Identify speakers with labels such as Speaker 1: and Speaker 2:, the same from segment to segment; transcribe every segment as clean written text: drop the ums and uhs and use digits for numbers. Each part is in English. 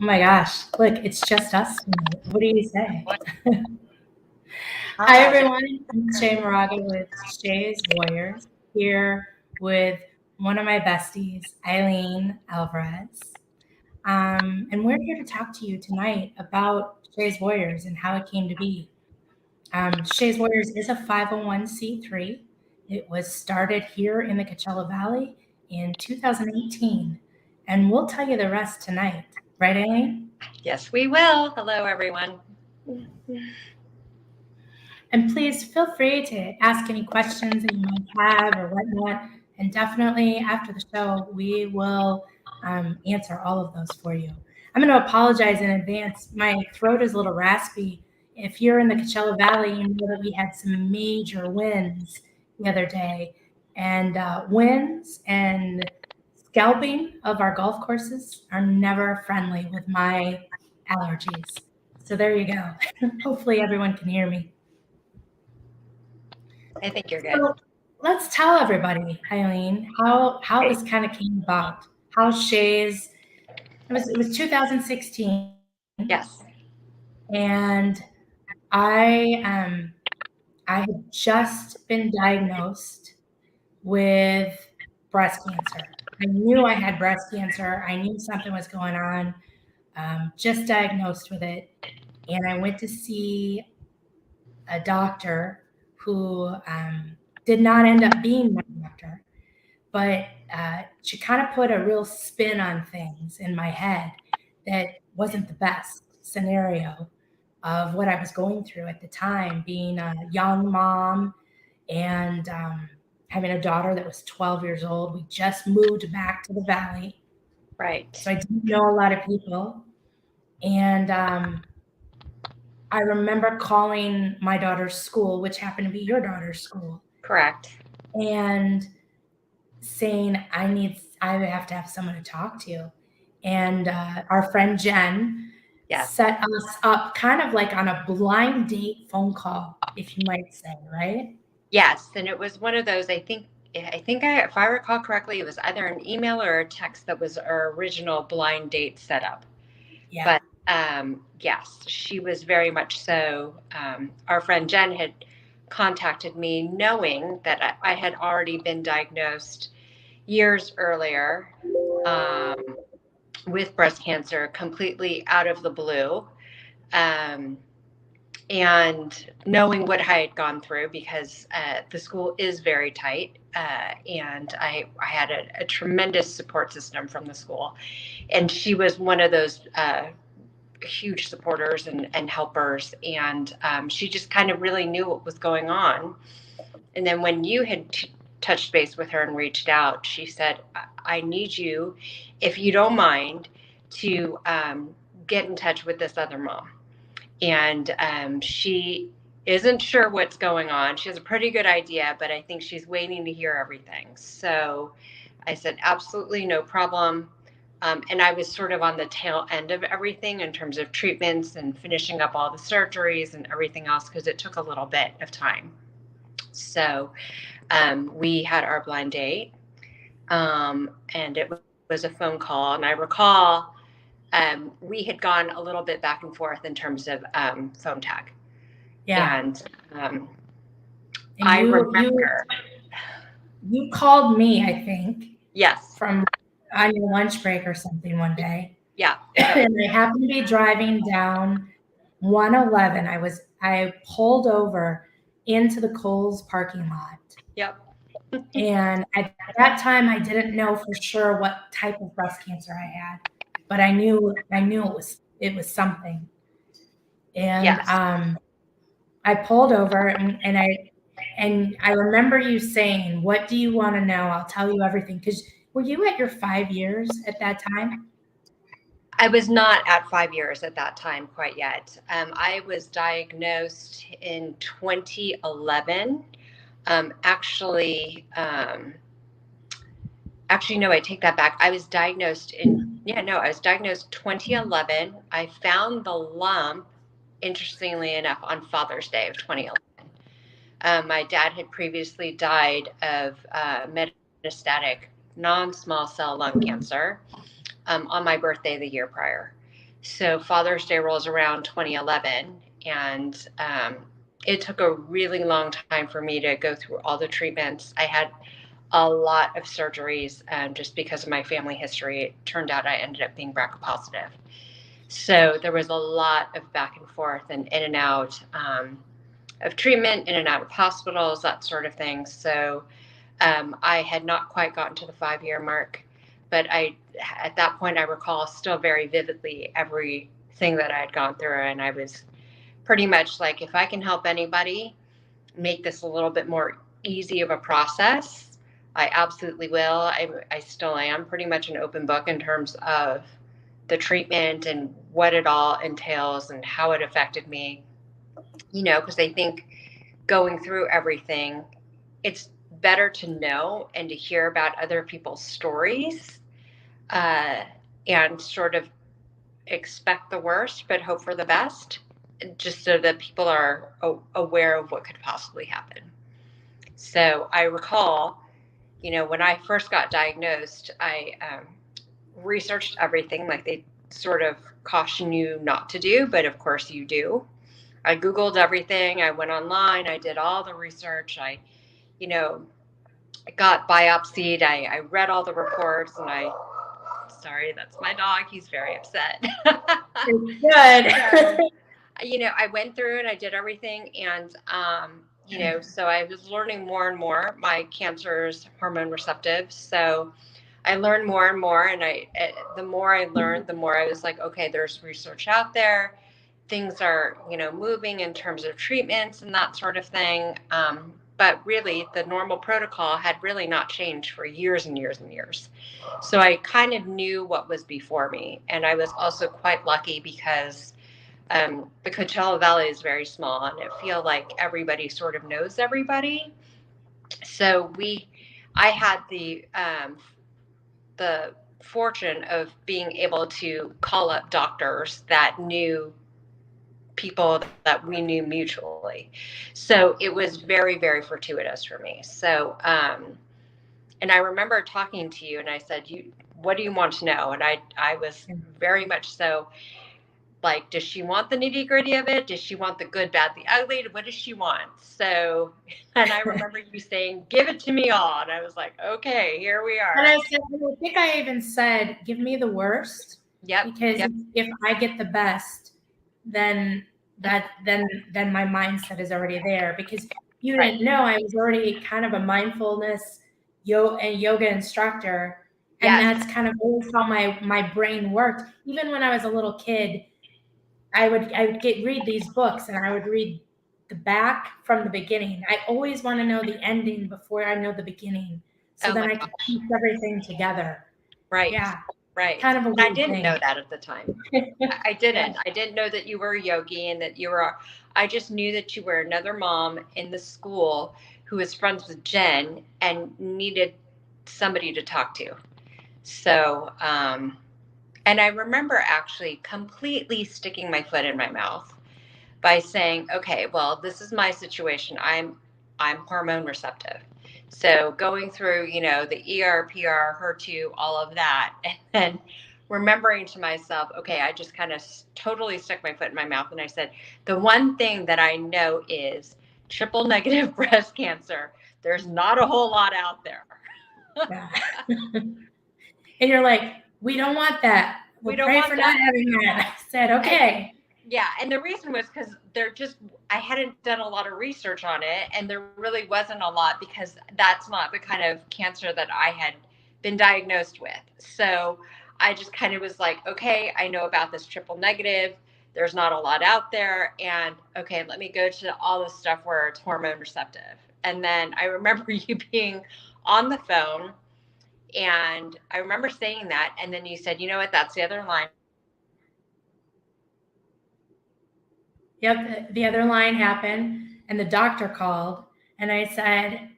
Speaker 1: my gosh, look, it's just us tonight. What do you say? Hi,
Speaker 2: Hi.
Speaker 1: everyone. I'm Shay Moraga with Shay's Warriors, here with one of my besties, Eileen Alvarez. And we're here to talk to you tonight about Shay's Warriors and how it came to be. Shay's Warriors is a 501c3. It was started here in the Coachella Valley in 2018, and we'll tell you the rest tonight. Right, Eileen?
Speaker 2: Yes, we will. Hello, everyone.
Speaker 1: And please feel free to ask any questions that you might have or whatnot. And definitely after the show, we will answer all of those for you. I'm going to apologize in advance. My throat is a little raspy. If you're in the Coachella Valley, you know that we had some major winds the other day. And winds and scalping of our golf courses are never friendly with my allergies. So there you go. Hopefully everyone can hear me.
Speaker 2: I think you're good.
Speaker 1: So let's tell everybody, Eileen, how this kind of came about. How Shay's it was 2016,
Speaker 2: Yes.
Speaker 1: and I I had just been diagnosed with breast cancer. I knew I had breast cancer. I knew something was going on. Just diagnosed with it, and I went to see a doctor who did not end up being my doctor, but she kind of put a real spin on things in my head that wasn't the best scenario of what I was going through at the time, being a young mom and having a daughter that was 12 years old. We just moved back to the Valley.
Speaker 2: Right.
Speaker 1: So I didn't know a lot of people. And I remember calling my daughter's school, which happened to be your daughter's school.
Speaker 2: Correct.
Speaker 1: And saying, I have to have someone to talk to. And our friend Jen set us up kind of like on a blind date phone call, if you might say, right?
Speaker 2: Yes. And it was one of those, if I recall correctly, it was either an email or a text that was our original blind date setup.
Speaker 1: Yeah.
Speaker 2: But yes, she was very much so. Our friend Jen had contacted me knowing that I had already been diagnosed years earlier with breast cancer, completely out of the blue. And knowing what I had gone through, because the school is very tight, and I had a tremendous support system from the school, and she was one of those huge supporters and helpers, and she just kind of really knew what was going on. And then when you had touched base with her and reached out, she said, I need you, if you don't mind, to get in touch with this other mom. And she isn't sure what's going on. She has a pretty good idea, but I think she's waiting to hear everything. So I said, absolutely no problem. And I was sort of on the tail end of everything in terms of treatments and finishing up all the surgeries and everything else, because it took a little bit of time. So we had our blind date, and it was a phone call. And I recall we had gone a little bit back and forth in terms of phone tag.
Speaker 1: Yeah.
Speaker 2: And I remember.
Speaker 1: You called me, I think.
Speaker 2: Yes.
Speaker 1: From on your lunch break or something one day.
Speaker 2: Yeah.
Speaker 1: And I happened to be driving down 111. I pulled over into the Kohl's parking lot.
Speaker 2: Yep.
Speaker 1: And at that time, I didn't know for sure what type of breast cancer I had, but I knew it was something. And
Speaker 2: yes.
Speaker 1: I pulled over and I remember you saying, "What do you want to know? I'll tell you everything." Because were you at your 5 years at that time?
Speaker 2: I was not at 5 years at that time quite yet. I was diagnosed in 2011. Actually, no, I take that back. I was diagnosed 2011. I found the lump, interestingly enough, on Father's Day of 2011. My dad had previously died of metastatic non-small cell lung cancer on my birthday the year prior. So Father's Day rolls around 2011, and it took a really long time for me to go through all the treatments. I had a lot of surgeries just because of my family history. It turned out I ended up being BRCA positive. So there was a lot of back and forth and in and out of treatment, in and out of hospitals, that sort of thing. So I had not quite gotten to the 5 year mark, but at that point, I recall still very vividly everything that I had gone through. And I was pretty much like, if I can help anybody make this a little bit more easy of a process, I absolutely will. I still am pretty much an open book in terms of the treatment and what it all entails and how it affected me, because I think going through everything, it's better to know and to hear about other people's stories, uh, and sort of expect the worst but hope for the best, just so that people are aware of what could possibly happen. So I recall, when I first got diagnosed, I researched everything like they sort of caution you not to do, but of course you do. I Googled everything. I went online. I did all the research. You know, got biopsied. I read all the reports, and sorry, that's my dog. He's very upset.
Speaker 1: Good.
Speaker 2: So, I went through and I did everything. And, so I was learning more and more. My cancer is hormone receptive. So I learned more and more. And the more I learned, the more I was like, okay, there's research out there. Things are, moving in terms of treatments and that sort of thing. But really, the normal protocol had really not changed for years and years and years. So I kind of knew what was before me. And I was also quite lucky because the Coachella Valley is very small, and I feel like everybody sort of knows everybody. So I had the fortune of being able to call up doctors that knew people that we knew mutually. So it was very, very fortuitous for me. So, and I remember talking to you, and I said, what do you want to know? And I was very much so like, does she want the nitty gritty of it? Does she want the good, bad, the ugly? What does she want? So, and I remember you saying, give it to me all. And I was like, okay, here we are.
Speaker 1: And I think I even said, give me the worst.
Speaker 2: Yep.
Speaker 1: Because if I get the best, then my mindset is already there. Because you didn't know I was already kind of a mindfulness yoga instructor. And that's kind of always how my brain worked. Even when I was a little kid, I would read these books, and I would read the back from the beginning. I always want to know the ending before I know the beginning, so then I could piece everything together.
Speaker 2: Right.
Speaker 1: Yeah.
Speaker 2: Right.
Speaker 1: Kind of a
Speaker 2: I didn't know that at the time. I didn't. I didn't know that you were a yogi and that I just knew that you were another mom in the school who was friends with Jen and needed somebody to talk to. So, and I remember actually completely sticking my foot in my mouth by saying, okay, well, this is my situation. I'm hormone receptive. So going through, the ER, PR, HER2, all of that, and then remembering to myself, okay, I just kind of totally stuck my foot in my mouth. And I said, the one thing that I know is triple negative breast cancer. There's not a whole lot out there.
Speaker 1: Yeah. And you're like, we don't want that. We'll pray for not having that. I said, okay.
Speaker 2: Yeah. And the reason was because I hadn't done a lot of research on it, and there really wasn't a lot because that's not the kind of cancer that I had been diagnosed with. So I just kind of was like, okay, I know about this triple negative. There's not a lot out there. And okay, let me go to all the stuff where it's hormone receptive. And then I remember you being on the phone, and I remember saying that. And then you said, you know what, that's the other line.
Speaker 1: Yep, the other line happened, and the doctor called, and I said,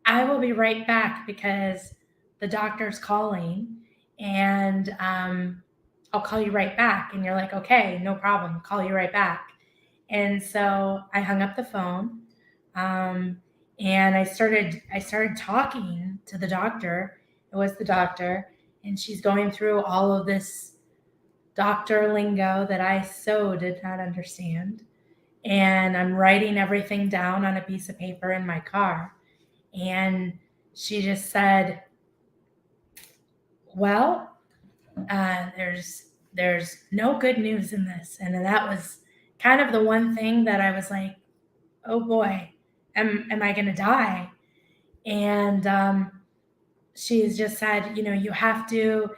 Speaker 1: I will be right back because the doctor's calling, and I'll call you right back. And you're like, okay, no problem, I'll call you right back. And so I hung up the phone, and I started talking to the doctor. It was the doctor, and she's going through all of this doctor lingo that I so did not understand. And I'm writing everything down on a piece of paper in my car. And she just said, well, there's no good news in this. And that was kind of the one thing that I was like, oh boy, am I going to die? And she's just said, you have to,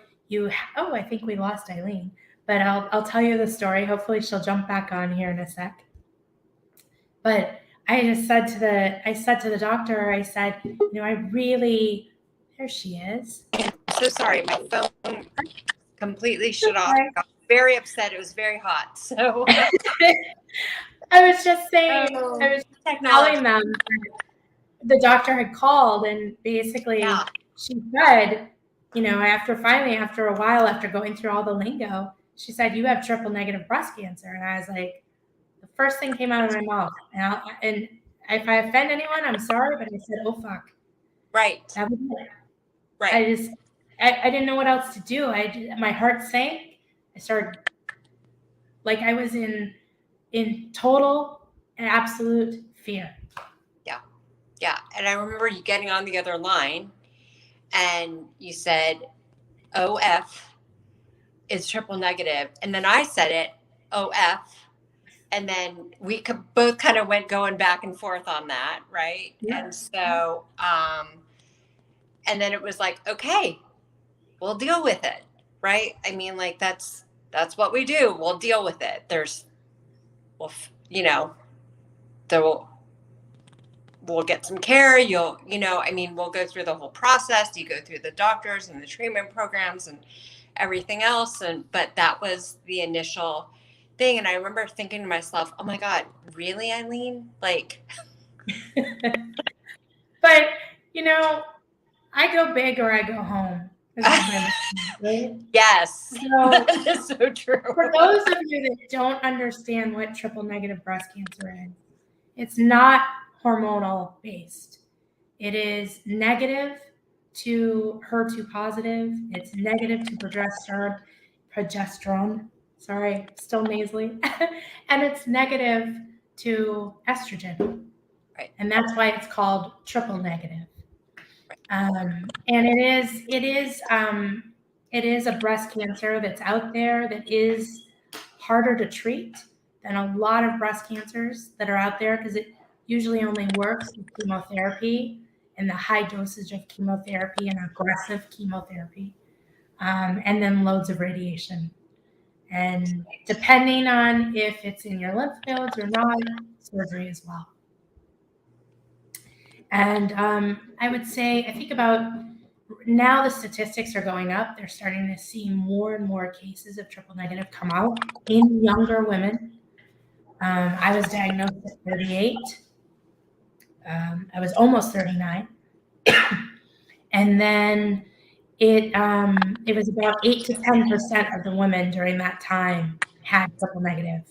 Speaker 1: oh, I think we lost Eileen, but I'll tell you the story. Hopefully she'll jump back on here in a sec. But I said to the doctor, I said, I really, there she is.
Speaker 2: I'm so sorry. My phone completely shut off. I got very upset. It was very hot. So
Speaker 1: I was just saying, I was telling them the doctor had called and basically she said, after a while, after going through all the lingo, she said, you have triple negative breast cancer. And I was like, the first thing came out of my mouth. And if I offend anyone, I'm sorry, but I said, oh, fuck.
Speaker 2: Right.
Speaker 1: That was it.
Speaker 2: Right.
Speaker 1: I didn't know what else to do. My heart sank. I started, like I was in total and absolute fear.
Speaker 2: Yeah. Yeah. And I remember you getting on the other line and you said, OF is triple negative. And then I said it, OF. And then we could both kind of went going back and forth on that. Right. Yeah. And so, and then it was like, okay, we'll deal with it. Right. I mean, like, that's what we do. We'll deal with it. We'll get some care. We'll go through the whole process. You go through the doctors and the treatment programs and everything else. But that was the initial thing. And I remember thinking to myself, oh my God, really, Eileen? Like,
Speaker 1: but I go big or I go home. Right?
Speaker 2: Yes. So, that is so true.
Speaker 1: For those of you that don't understand what triple negative breast cancer is, it's not hormonal based. It is negative to HER2 positive. It's negative to progesterone. Sorry, still nasally. And it's negative to estrogen.
Speaker 2: Right.
Speaker 1: And that's why it's called triple negative. And it is a breast cancer that's out there that is harder to treat than a lot of breast cancers that are out there because it usually only works with chemotherapy and the high dosage of chemotherapy and aggressive chemotherapy, and then loads of radiation. And depending on if it's in your lymph nodes or not, surgery as well. And I would say, I think about now the statistics are going up. They're starting to see more and more cases of triple negative come out in younger women. I was diagnosed at 38. I was almost 39. And then it was about 8 to 10% of the women during that time had triple negative.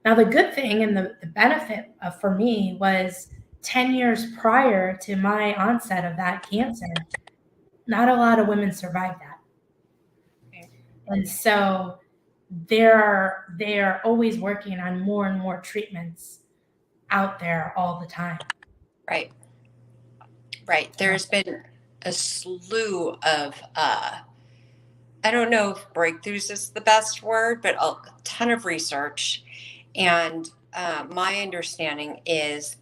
Speaker 1: Now, the good thing and the benefit for me was 10 years prior to my onset of that cancer, not a lot of women survived that. Okay. And so they're always working on more and more treatments out there all the time.
Speaker 2: Right. Right. There's been a slew of, I don't know if breakthroughs is the best word, but a ton of research. And my understanding is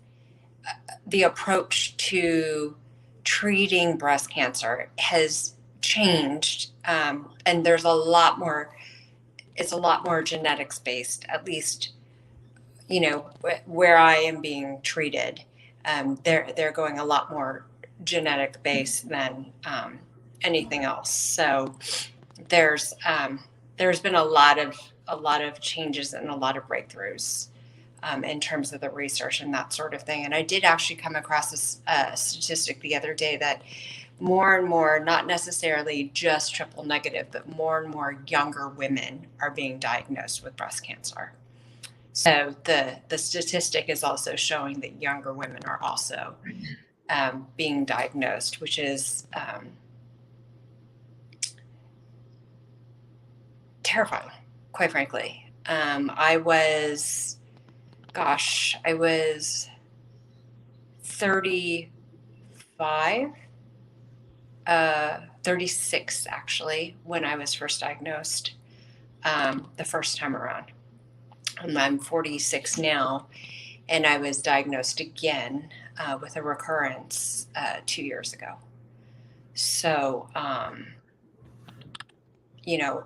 Speaker 2: the approach to treating breast cancer has changed. And there's a lot more, it's a lot more genetics based, at least, where I am being treated. They're going a lot more genetic based than anything else. So there's been a lot of changes and a lot of breakthroughs in terms of the research and that sort of thing. And I did actually come across a statistic the other day that more and more, not necessarily just triple negative, but more and more younger women are being diagnosed with breast cancer. So the statistic is also showing that younger women are also being diagnosed, which is terrifying. quite frankly. I was 35, 36 actually, when I was first diagnosed the first time around. I'm 46 now, and I was diagnosed again with a recurrence 2 years ago. So, you know,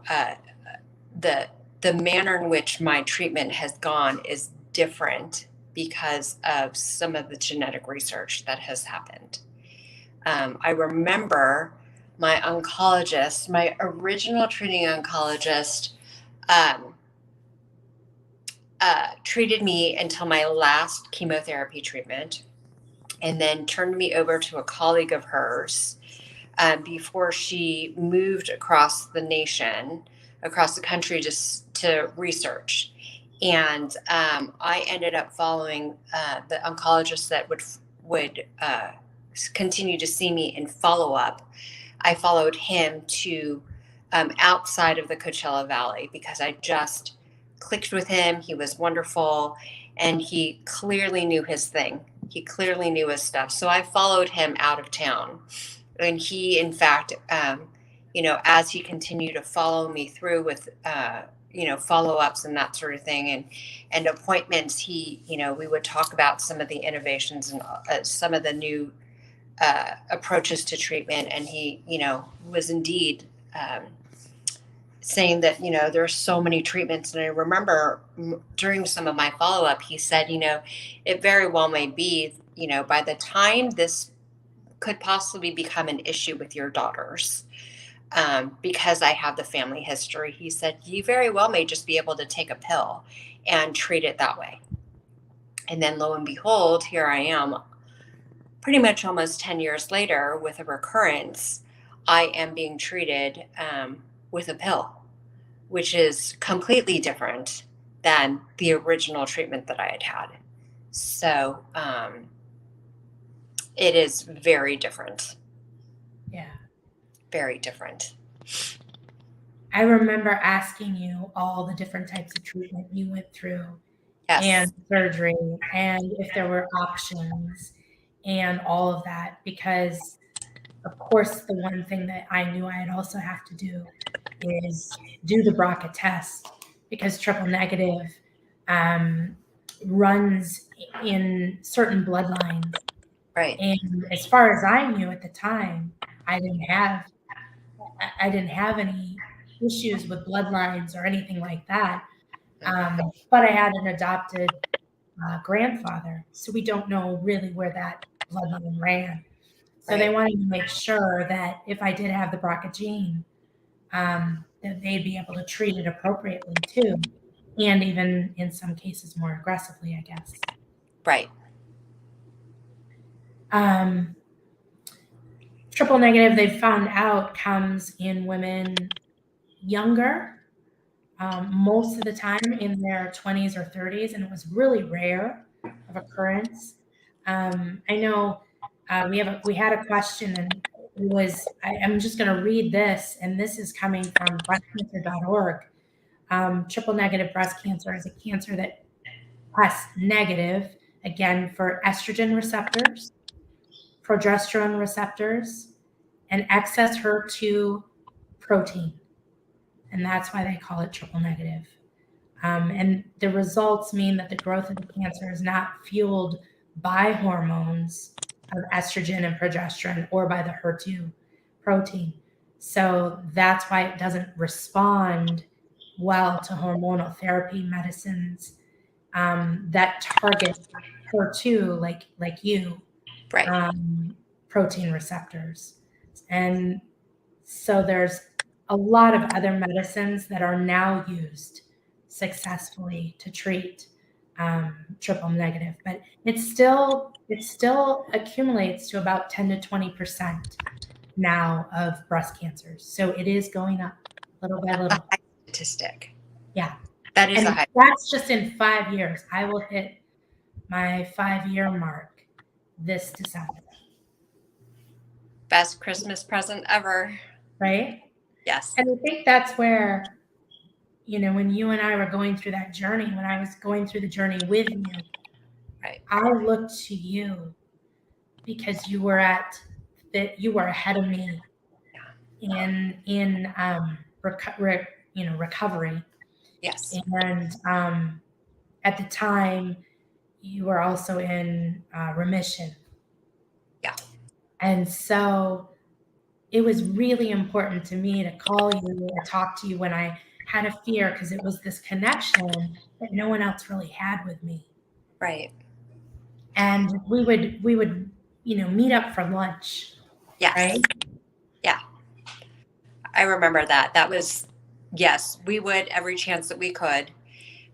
Speaker 2: the the manner in which my treatment has gone is different because of some of the genetic research that has happened. I remember my oncologist, my original treating oncologist, um, treated me until my last chemotherapy treatment, and then turned me over to a colleague of hers before she moved across the nation, across the country, just to research. And I ended up following the oncologist that would continue to see me in follow up. I followed him to outside of the Coachella Valley because I just clicked with him. He was wonderful, and he clearly knew his thing. He clearly knew his stuff. So I followed him out of town, and he, in fact, as he continued to follow me through with follow ups and that sort of thing, and appointments, we would talk about some of the innovations and some of the new approaches to treatment, and he was indeed saying that there are so many treatments. And I remember during some of my follow up, he said, it very well may be, by the time this could possibly become an issue with your daughters, because I have the family history, he said, you very well may just be able to take a pill and treat it that way. And then lo and behold, here I am, pretty much almost 10 years later with a recurrence. I am being treated with a pill, which is completely different than the original treatment that I had had. So it is very different.
Speaker 1: Yeah.
Speaker 2: Very different.
Speaker 1: I remember asking you all the different types of treatment you went through,
Speaker 2: Yes.
Speaker 1: and surgery, and if there were options and all of that, because of course the one thing that I knew I'd also have to do is do the BRCA test, because triple negative runs in certain bloodlines.
Speaker 2: Right.
Speaker 1: And as far as I knew at the time, I didn't have any issues with bloodlines or anything like that. But I had an adopted grandfather, so we don't know really where that bloodline ran. So they wanted to make sure that if I did have the BRCA gene, that they'd be able to treat it appropriately too, and even in some cases more aggressively, I guess.
Speaker 2: Right.
Speaker 1: Triple negative, they've found out, comes in women younger, most of the time in their 20s or 30s, and it was really rare of occurrence. I know we had a question, and it was, I'm just going to read this, and this is coming from breastcancer.org. Triple negative breast cancer is a cancer that tests negative, again, for estrogen receptors, progesterone receptors, and excess HER2 protein. And that's why they call it triple negative. And the results mean that the growth of the cancer is not fueled by hormones of estrogen and progesterone or by the HER2 protein. So that's why it doesn't respond well to hormonal therapy medicines that target HER2, like you,
Speaker 2: Right.
Speaker 1: protein receptors. And so there's a lot of other medicines that are now used successfully to treat triple negative, but it still accumulates to about 10 to 20% now of breast cancers. So it is going up little by little.
Speaker 2: A high statistic.
Speaker 1: Yeah.
Speaker 2: That is
Speaker 1: And
Speaker 2: a high.
Speaker 1: that's just in 5 years. I will hit my 5-year mark this December.
Speaker 2: Best Christmas present ever.
Speaker 1: Right?
Speaker 2: Yes.
Speaker 1: And I think that's where when you and I were going through that journey, when I was going through the journey with you,
Speaker 2: Right.
Speaker 1: I looked to you because you were ahead of me in recovery.
Speaker 2: Yes.
Speaker 1: And at the time, you were also in remission.
Speaker 2: Yeah.
Speaker 1: And so it was really important to me to call you or talk to you when I had a fear, because it was this connection that no one else really had with me.
Speaker 2: Right.
Speaker 1: And we would meet up for lunch,
Speaker 2: Yes.
Speaker 1: right?
Speaker 2: Yeah. I remember that. That was, yes, we would every chance that we could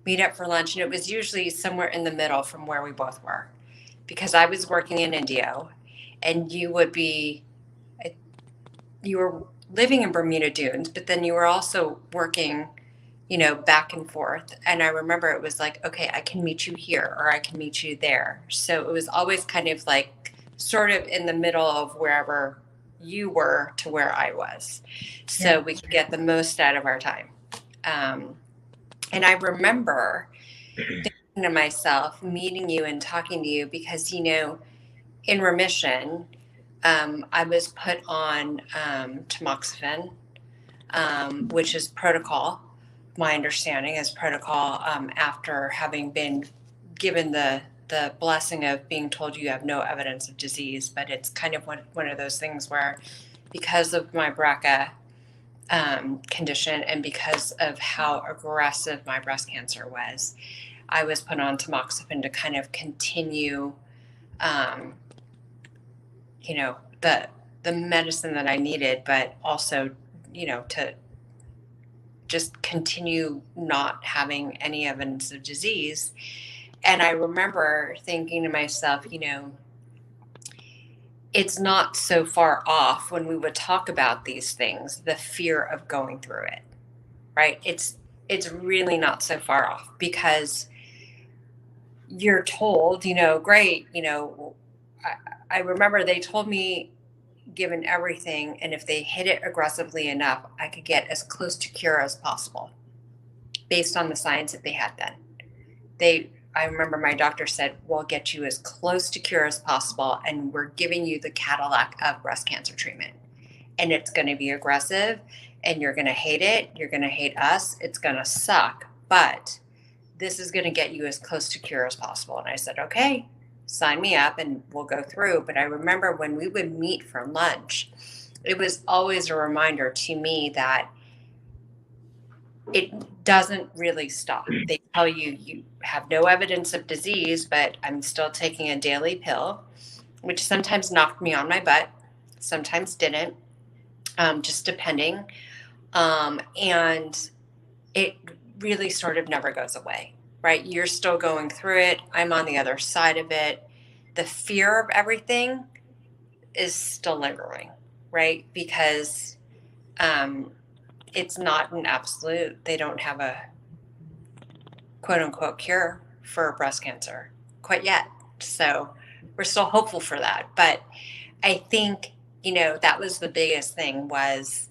Speaker 2: meet up for lunch. And it was usually somewhere in the middle from where we both were, because I was working in Indio and you were living in Bermuda Dunes, but then you were also working, back and forth. And I remember it was like, okay, I can meet you here or I can meet you there. So it was always kind of like sort of in the middle of wherever you were to where I was. So
Speaker 1: Yeah.
Speaker 2: we could get the most out of our time. Um, and I remember thinking to myself, meeting you and talking to you because, in remission, I was put on tamoxifen, which is protocol. My understanding is protocol after having been given the blessing of being told you have no evidence of disease. But it's kind of one of those things where, because of my BRCA condition and because of how aggressive my breast cancer was, I was put on tamoxifen to kind of continue, um, the medicine that I needed, but also, to just continue not having any evidence of disease. And I remember thinking to myself, it's not so far off when we would talk about these things, the fear of going through it, right? It's really not so far off because you're told, great, I remember they told me, given everything, and if they hit it aggressively enough, I could get as close to cure as possible based on the science that they had then. I remember my doctor said, we'll get you as close to cure as possible, and we're giving you the Cadillac of breast cancer treatment. And it's going to be aggressive, and you're going to hate it. You're going to hate us. It's going to suck. But this is going to get you as close to cure as possible. And I said, okay, sign me up and we'll go through. But I remember when we would meet for lunch, it was always a reminder to me that it doesn't really stop. They tell you you have no evidence of disease, but I'm still taking a daily pill, which sometimes knocked me on my butt, sometimes didn't, just depending. And it really sort of never goes away, right? You're still going through it. I'm on the other side of it. The fear of everything is still lingering, right? Because it's not an absolute. They don't have a quote unquote cure for breast cancer quite yet. So we're still hopeful for that. But I think, that was the biggest thing was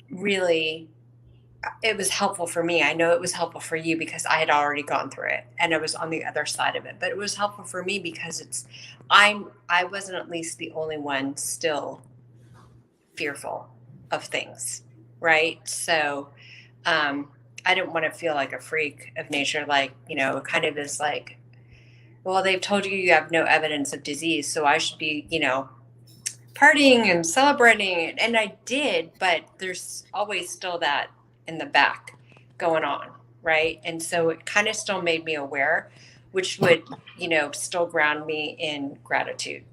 Speaker 2: really it was helpful for me. I know it was helpful for you because I had already gone through it and I was on the other side of it. But it was helpful for me because I wasn't at least the only one still fearful of things, right? So I didn't want to feel like a freak of nature, like, kind of is like, well, they've told you you have no evidence of disease, so I should be, partying and celebrating. And I did, but there's always still that in the back going on, right? And so it kind of still made me aware, which would, still ground me in gratitude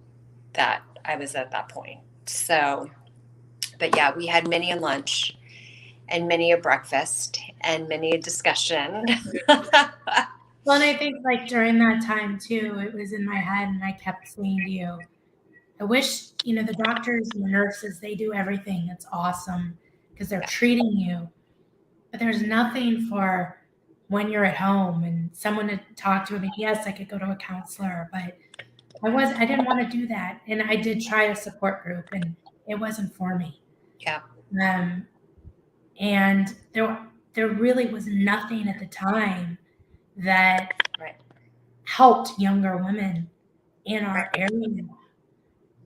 Speaker 2: that I was at that point. So, but yeah, we had many a lunch and many a breakfast and many a discussion.
Speaker 1: Well, and I think like during that time too, it was in my head, and I kept saying to you, I wish, the doctors and the nurses, they do everything. It's awesome because they're
Speaker 2: Yeah.
Speaker 1: treating you. But there's nothing for when you're at home and someone to talk to. I mean, yes, I could go to a counselor, but I didn't want to do that. And I did try a support group, and it wasn't for me.
Speaker 2: Yeah.
Speaker 1: Um, And there really was nothing at the time that
Speaker 2: Right.
Speaker 1: helped younger women in our
Speaker 2: Right.
Speaker 1: area to be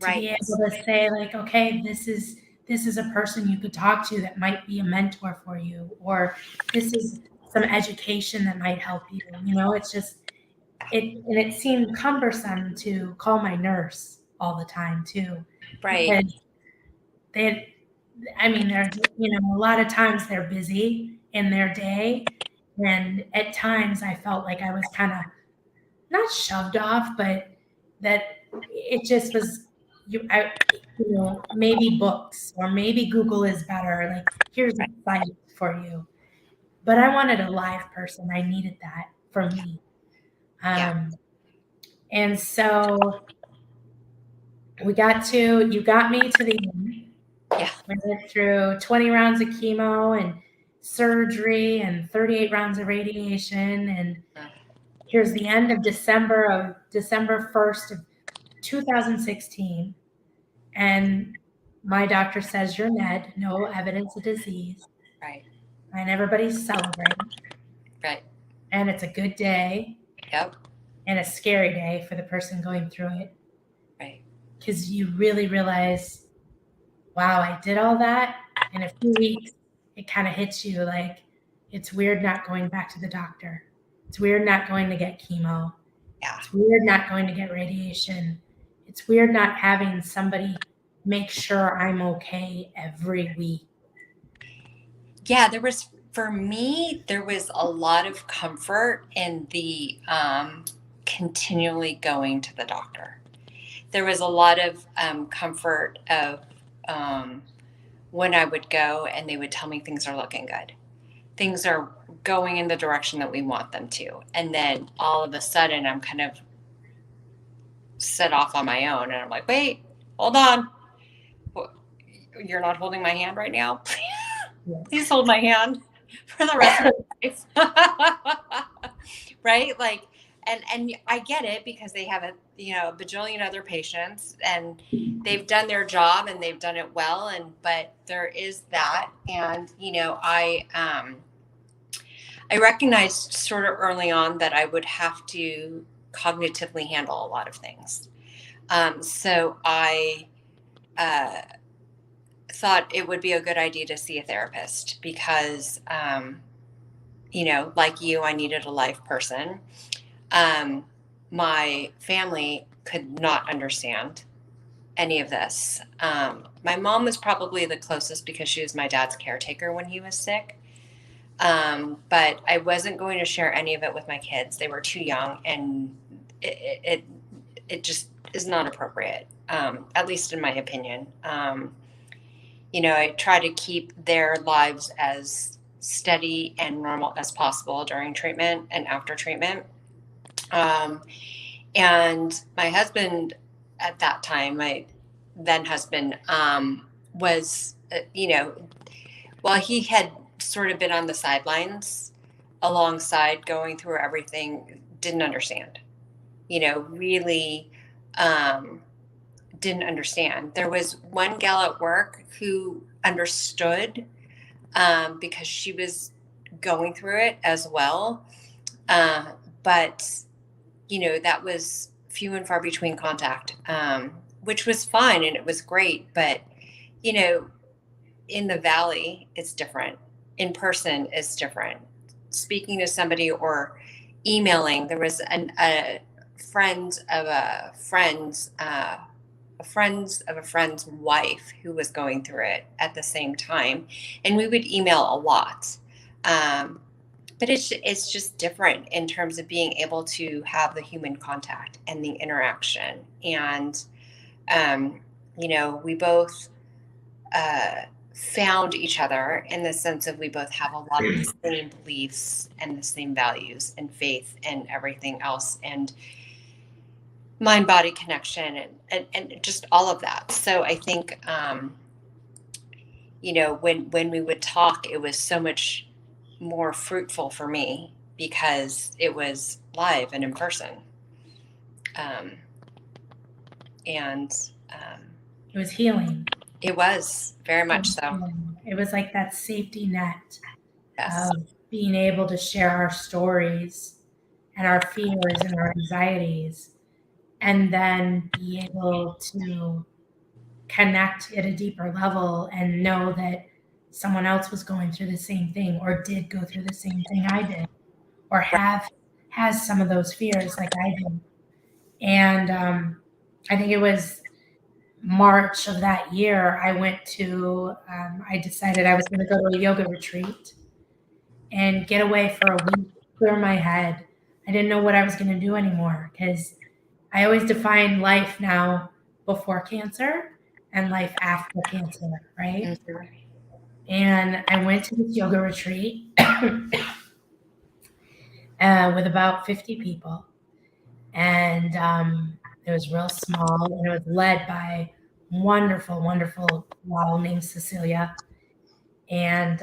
Speaker 2: Right.
Speaker 1: able to say, like, okay, this is a person you could talk to that might be a mentor for you, or this is some education that might help you. You know, it's just and it seemed cumbersome to call my nurse all the time too,
Speaker 2: Right.
Speaker 1: because they I mean, they're, a lot of times they're busy in their day. And at times I felt like I was kind of not shoved off, but that it just was, maybe books or maybe Google is better. Like, here's a
Speaker 2: Right.
Speaker 1: site for you. But I wanted a live person. I needed that for me.
Speaker 2: Yeah.
Speaker 1: Um, and so you got me to the end.
Speaker 2: Yeah.
Speaker 1: We went through 20 rounds of chemo and surgery and 38 rounds of radiation. And here's the end of December 1st of 2016. And my doctor says, you're med, no evidence of disease.
Speaker 2: Right.
Speaker 1: And everybody's celebrating.
Speaker 2: Right.
Speaker 1: And it's a good day
Speaker 2: Yep.
Speaker 1: and a scary day for the person going through it.
Speaker 2: Right.
Speaker 1: Because you really realize, wow, I did all that. In a few weeks, it kind of hits you like, it's weird not going back to the doctor. It's weird not going to get chemo.
Speaker 2: Yeah.
Speaker 1: It's weird not going to get radiation. It's weird not having somebody make sure I'm okay every week.
Speaker 2: Yeah, for me, there was a lot of comfort in the continually going to the doctor. There was a lot of comfort of when I would go and they would tell me things are looking good. Things are going in the direction that we want them to. And then all of a sudden, I'm kind of set off on my own. And I'm like, wait, hold on. You're not holding my hand right now? Please hold my hand for the rest of my life. Right? Like, and I get it because they have a bajillion other patients and they've done their job and they've done it well. But there is that. And, I recognized sort of early on that I would have to cognitively handle a lot of things. So I thought it would be a good idea to see a therapist because, like you, I needed a live person. My family could not understand any of this. My mom was probably the closest because she was my dad's caretaker when he was sick. But I wasn't going to share any of it with my kids. They were too young, and it just is not appropriate, at least in my opinion. I try to keep their lives as steady and normal as possible during treatment and after treatment. And my husband at that time, my then husband, was, while he had sort of been on the sidelines alongside going through everything, didn't understand, really didn't understand. There was one gal at work who understood because she was going through it as well. But, that was few and far between contact, which was fine and it was great. But, in the valley, it's different. In person, it's different. Speaking to somebody or emailing, there was a friend of a friend's wife who was going through it at the same time, and we would email a lot. But it's just different in terms of being able to have the human contact and the interaction. And we both found each other in the sense of we both have a lot of the same beliefs and the same values and faith and everything else, and mind body connection and just all of that. So I think when we would talk, it was so much more fruitful for me because it was live and in person. And
Speaker 1: It was healing.
Speaker 2: it was very much so.
Speaker 1: It was like that safety net
Speaker 2: Yes.
Speaker 1: of being able to share our stories and our fears and our anxieties, and then be able to connect at a deeper level and know that someone else was going through the same thing or did go through the same thing I did or has some of those fears like I do. And I think it was March of that year, I decided I was going to go to a yoga retreat and get away for a week, clear my head. I didn't know what I was going to do anymore because I always define life now before cancer and life after cancer, right?
Speaker 2: Mhm.
Speaker 1: And I went to this yoga retreat with about 50 people. And it was real small, and it was led by wonderful, wonderful gal named Cecilia. And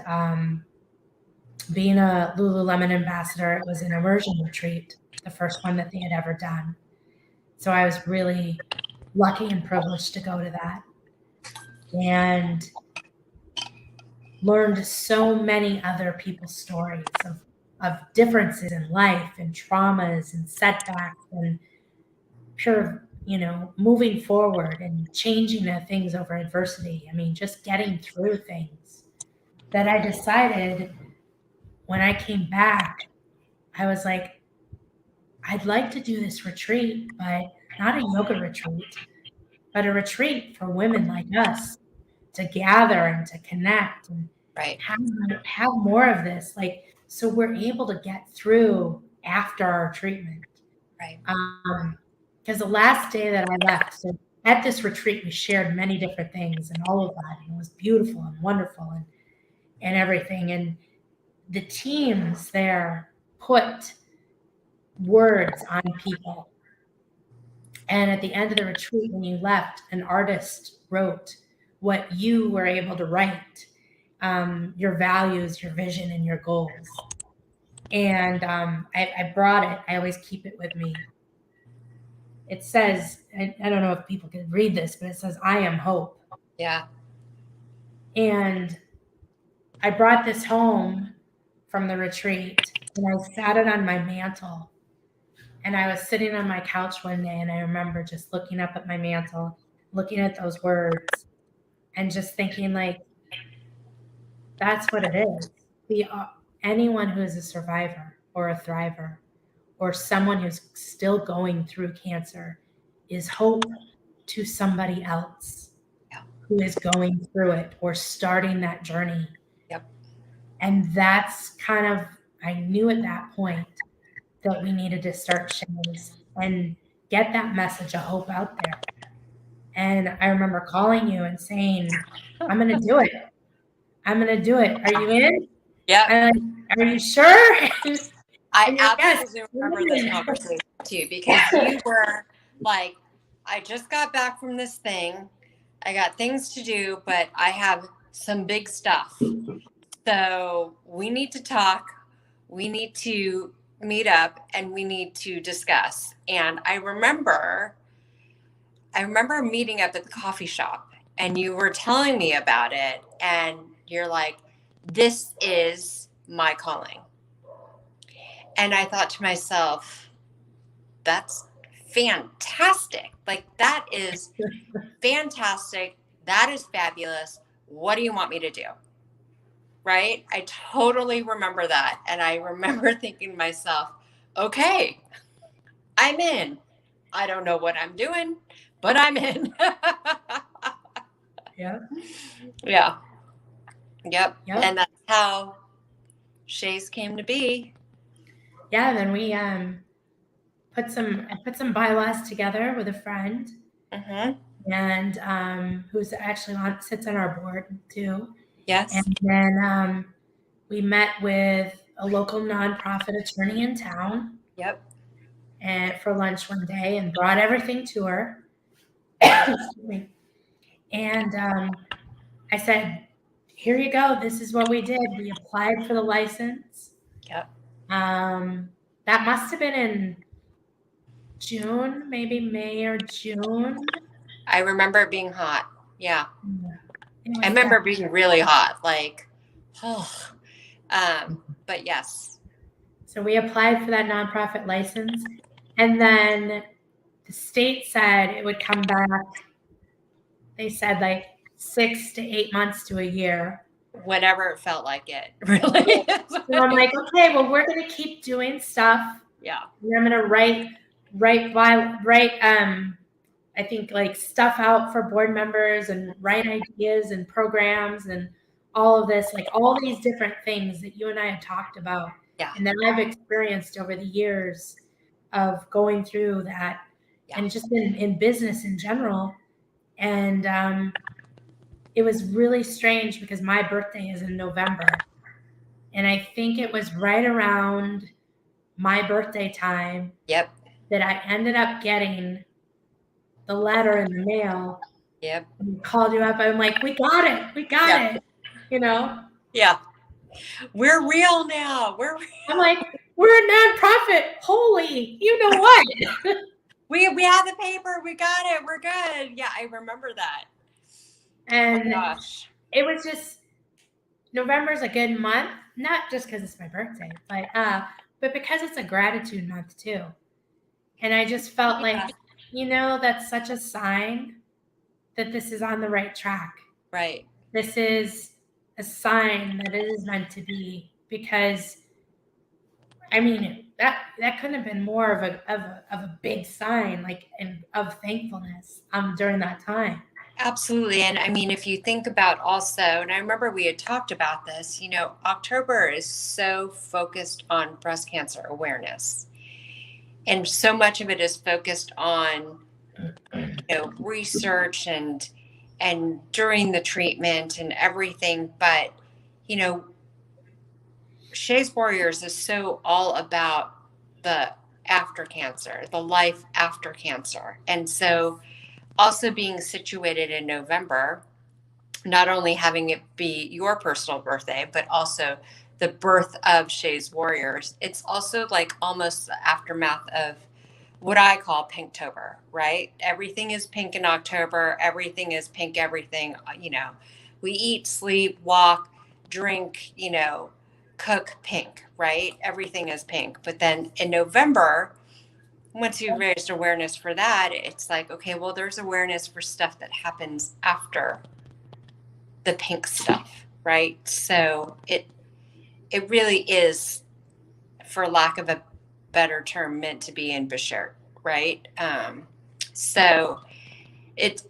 Speaker 1: being a Lululemon ambassador, it was an immersion retreat, the first one that they had ever done. So I was really lucky and privileged to go to that and learned so many other people's stories of differences in life and traumas and setbacks and pure, moving forward and changing the things over adversity. I mean, just getting through things that I decided when I came back, I was like, I'd like to do this retreat, but not a yoga retreat, but a retreat for women like us to gather and to connect and
Speaker 2: Right.
Speaker 1: have more of this. Like, so we're able to get through after our treatment.
Speaker 2: Right.
Speaker 1: Because the last day that I left, so at this retreat, we shared many different things and all of that. And it was beautiful and wonderful and everything. And the teams there put words on people. And at the end of the retreat, when you left, an artist wrote what you were able to write, your values, your vision, and your goals. And I brought it. I always keep it with me. It says, I don't know if people can read this, but it says, I am hope.
Speaker 2: Yeah.
Speaker 1: And I brought this home from the retreat and I sat it on my mantle. And I was sitting on my couch one day and I remember just looking up at my mantle, looking at those words and just thinking, like, that's what it is. Anyone who is a survivor or a thriver or someone who's still going through cancer is hope to somebody else
Speaker 2: Yeah.
Speaker 1: who is going through it or starting that journey.
Speaker 2: Yep.
Speaker 1: And that's kind of, I knew at that point that we needed to start Shays and get that message of hope out there. And I remember calling you and saying, I'm going to do it. I'm going to do it. Are you in?
Speaker 2: Yep.
Speaker 1: And are you sure?
Speaker 2: I
Speaker 1: And you're, yes.
Speaker 2: absolutely remember this conversation too, because you were like, I just got back from this thing. I got things to do, but I have some big stuff. So we need to talk. We need to meet up and we need to discuss. And I remember meeting up at the coffee shop and you were telling me about it. And you're like, this is my calling. And I thought to myself, that's fantastic. Like, that is fantastic. That is fabulous. What do you want me to do? Right? I totally remember that. And I remember thinking to myself, okay, I'm in. I don't know what I'm doing, but I'm in.
Speaker 1: Yeah.
Speaker 2: Yeah. Yep.
Speaker 1: Yep.
Speaker 2: And that's how Shays came to be.
Speaker 1: Yeah. Then we I put some bylaws together with a friend
Speaker 2: Mm-hmm.
Speaker 1: and who's actually sits on our board too.
Speaker 2: Yes.
Speaker 1: And then we met with a local nonprofit attorney in town
Speaker 2: Yep.
Speaker 1: and for lunch one day and brought everything to her. Excuse me. And I said, here you go. This is what we did. We applied for the license.
Speaker 2: Yep.
Speaker 1: That must have been in June, maybe May or June.
Speaker 2: I remember it being hot. Yeah. I remember being really hot, like, oh, but yes.
Speaker 1: So we applied for that nonprofit license, and then the state said it would come back. They said like 6 to 8 months to a year.
Speaker 2: Whenever it felt like it, really.
Speaker 1: So I'm like, okay, well, we're gonna keep doing stuff.
Speaker 2: Yeah.
Speaker 1: And I'm gonna write, I think like stuff out for board members and write ideas and programs and all of this, like all these different things that you and I have talked about.
Speaker 2: Yeah.
Speaker 1: And that I've experienced over the years of going through that, and just in business in general. And it was really strange because my birthday is in November. And I think it was right around my birthday time
Speaker 2: Yep.
Speaker 1: that I ended up getting the letter in the mail.
Speaker 2: Yep.
Speaker 1: And called you up. I'm like, we got it. We got it. You know?
Speaker 2: Yeah. We're real now.
Speaker 1: I'm like, we're a nonprofit. Holy, you know what?
Speaker 2: we have the paper. We got it. We're good. Yeah, I remember that.
Speaker 1: And
Speaker 2: oh, gosh.
Speaker 1: It was just, November's a good month, not just because it's my birthday, but because it's a gratitude month too. And I just felt like, that's such a sign that this is on the right track.
Speaker 2: Right.
Speaker 1: This is a sign that it is meant to be, because I mean that couldn't have been more of a big sign, like, and of thankfulness during that time.
Speaker 2: Absolutely. And I mean, if you think about also, and I remember we had talked about this, October is so focused on breast cancer awareness. And so much of it is focused on, research and during the treatment and everything. But, Shay's Warriors is so all about the after cancer, the life after cancer. And so also being situated in November, not only having it be your personal birthday, but also the birth of Shay's Warriors, it's also like almost the aftermath of what I call Pinktober, right? Everything is pink in October. Everything is pink, everything, we eat, sleep, walk, drink, cook, pink, right? Everything is pink. But then in November, once you've raised awareness for that, it's like, okay, well, there's awareness for stuff that happens after the pink stuff, right? So it really is, for lack of a better term, meant to be in Bashert, right? So it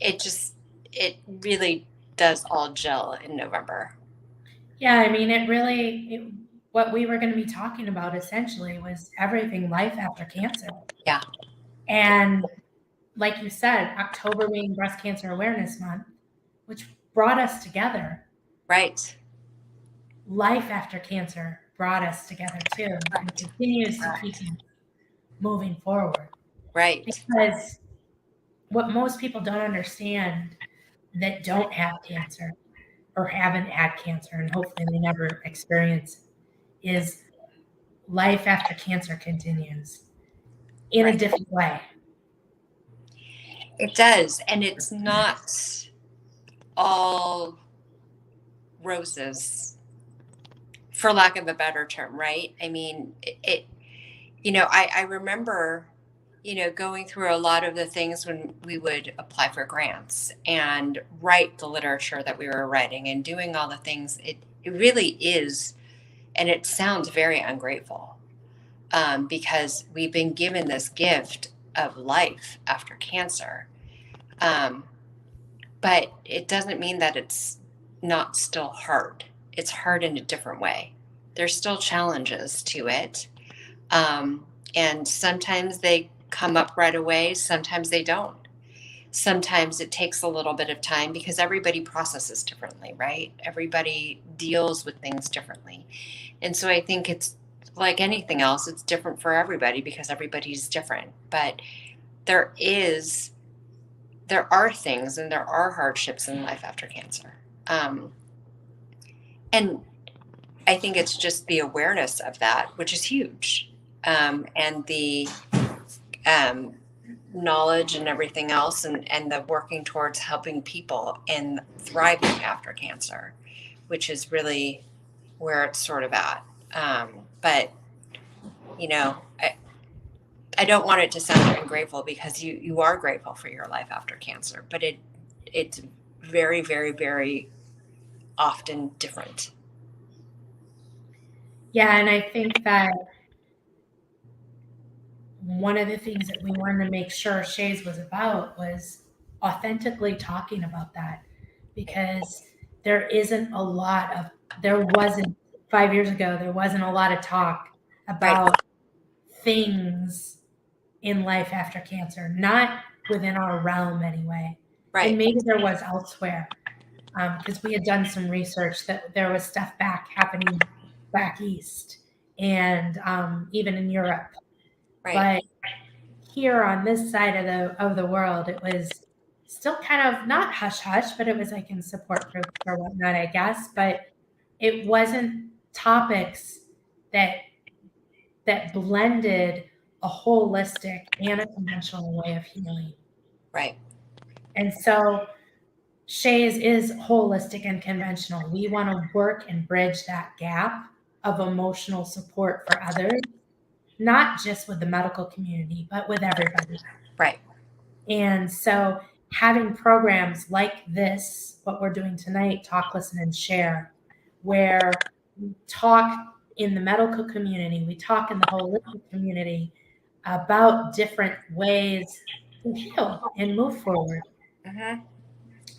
Speaker 2: really does all gel in November.
Speaker 1: Yeah, I mean, what we were going to be talking about essentially was everything life after cancer.
Speaker 2: Yeah.
Speaker 1: And like you said, October being Breast Cancer Awareness Month, which brought us together.
Speaker 2: Right.
Speaker 1: Life after cancer brought us together too, and continues to keep moving forward.
Speaker 2: Right.
Speaker 1: Because what most people don't understand that don't have cancer or haven't had cancer, and hopefully they never experience, is life after cancer continues in a different way.
Speaker 2: It does. And it's not all roses, for lack of a better term, right? I mean, I remember, going through a lot of the things when we would apply for grants and write the literature that we were writing and doing all the things. It really is, and it sounds very ungrateful, because we've been given this gift of life after cancer. But it doesn't mean that it's not still hard. It's hard in a different way. There's still challenges to it. And sometimes they come up right away. Sometimes they don't. Sometimes it takes a little bit of time because everybody processes differently, right? Everybody deals with things differently. And so I think it's like anything else, it's different for everybody because everybody's different. But there are things and there are hardships in life after cancer. And I think it's just the awareness of that, which is huge. And the knowledge and everything else, and the working towards helping people and thriving after cancer, which is really where it's sort of at. But you know, I don't want it to sound ungrateful, because you are grateful for your life after cancer, but it's very, very, very often different.
Speaker 1: Yeah, and I think that one of the things that we wanted to make sure Shay's was about was authentically talking about that, because there wasn't 5 years ago, there wasn't a lot of talk
Speaker 2: Right,
Speaker 1: about things in life after cancer, not within our realm anyway. And
Speaker 2: right,
Speaker 1: maybe there was elsewhere, because we had done some research that there was stuff happening back east and even in Europe.
Speaker 2: right.
Speaker 1: But here on this side of the world, it was still kind of not hush hush, but it was like in support groups or whatnot, I guess. But it wasn't topics that blended a holistic and a conventional way of healing.
Speaker 2: Right.
Speaker 1: And so Shay's is holistic and conventional. We want to work and bridge that gap of emotional support for others, not just with the medical community, but with everybody.
Speaker 2: Right.
Speaker 1: And so having programs like this, what we're doing tonight, Talk, Listen, and Share, where we talk in the medical community, we talk in the holistic community about different ways to heal and move forward,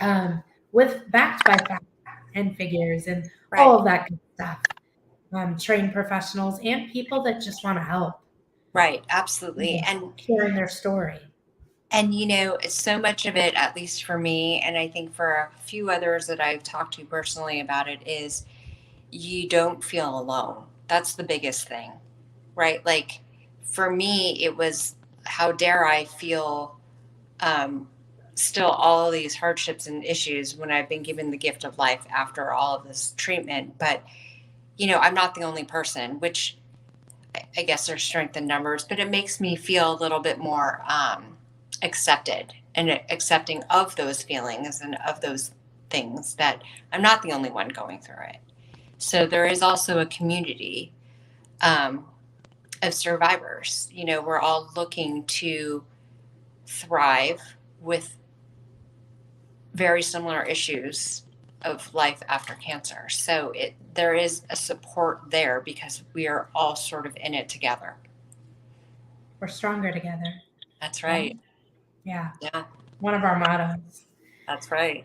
Speaker 2: Mm-hmm.
Speaker 1: with backed by facts and figures and
Speaker 2: Right.
Speaker 1: all of that good stuff. Trained professionals and people that just want to help,
Speaker 2: Right. Absolutely.
Speaker 1: sharing their story.
Speaker 2: And so much of it, at least for me, and I think for a few others that I've talked to personally about it, is you don't feel alone. That's the biggest thing, right? Like, for me, it was, how dare I feel um, still all of these hardships and issues when I've been given the gift of life after all of this treatment. But, I'm not the only person, which I guess there's strength in numbers, but it makes me feel a little bit more accepted and accepting of those feelings and of those things, that I'm not the only one going through it. So there is also a community um, of survivors. We're all looking to thrive with very similar issues of life after cancer. So there is a support there, because we are all sort of in it together.
Speaker 1: We're stronger together.
Speaker 2: That's
Speaker 1: Right?
Speaker 2: right.
Speaker 1: Yeah.
Speaker 2: Yeah,
Speaker 1: One of our mottos.
Speaker 2: that's right.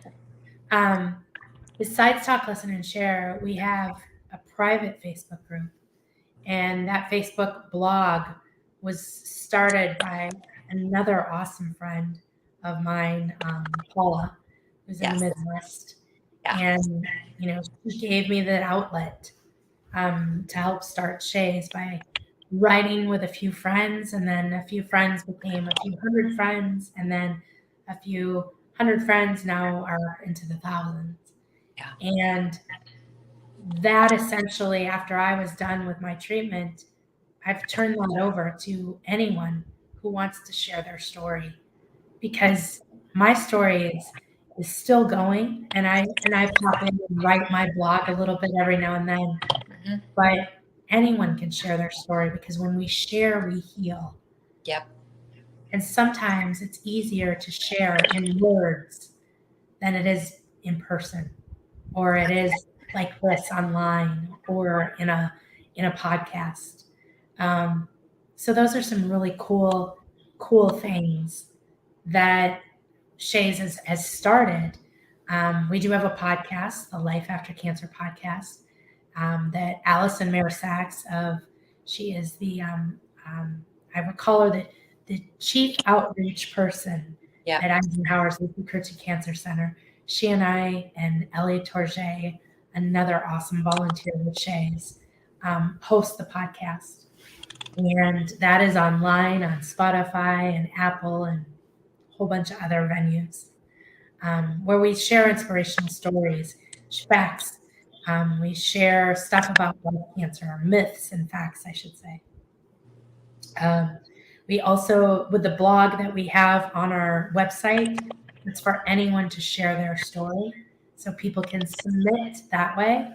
Speaker 1: Besides Talk, Listen, and Share, we have a private Facebook group. And that Facebook blog was started by another awesome friend of mine, Paula, who's in the
Speaker 2: Yes.
Speaker 1: Midwest.
Speaker 2: Yeah.
Speaker 1: And, she gave me the outlet to help start Shay's by writing with a few friends. And then a few friends became a few hundred friends. And then a few hundred friends now are into the thousands.
Speaker 2: Yeah.
Speaker 1: And that essentially, after I was done with my treatment, I've turned that over to anyone who wants to share their story, because my story is still going, and I pop in and write my blog a little bit every now and then,
Speaker 2: Mm-hmm.
Speaker 1: but anyone can share their story, because when we share, we heal.
Speaker 2: Yep.
Speaker 1: And sometimes it's easier to share in words than it is in person, or it is like this online or in a podcast. So those are some really cool things that Shays has started. We do have a podcast, the Life After Cancer podcast, that Allison Marisax she is the I would call her the chief outreach person
Speaker 2: Yep.
Speaker 1: at Eisenhower's Leukocyte Cancer Center. She and I and Elliot Torget, another awesome volunteer with Shays, host the podcast. And that is online on Spotify and Apple and a whole bunch of other venues, where we share inspirational stories, facts. We share stuff about breast cancer, myths and facts, I should say. Um, We also, with the blog that we have on our website, it's for anyone to share their story. So people can submit that way.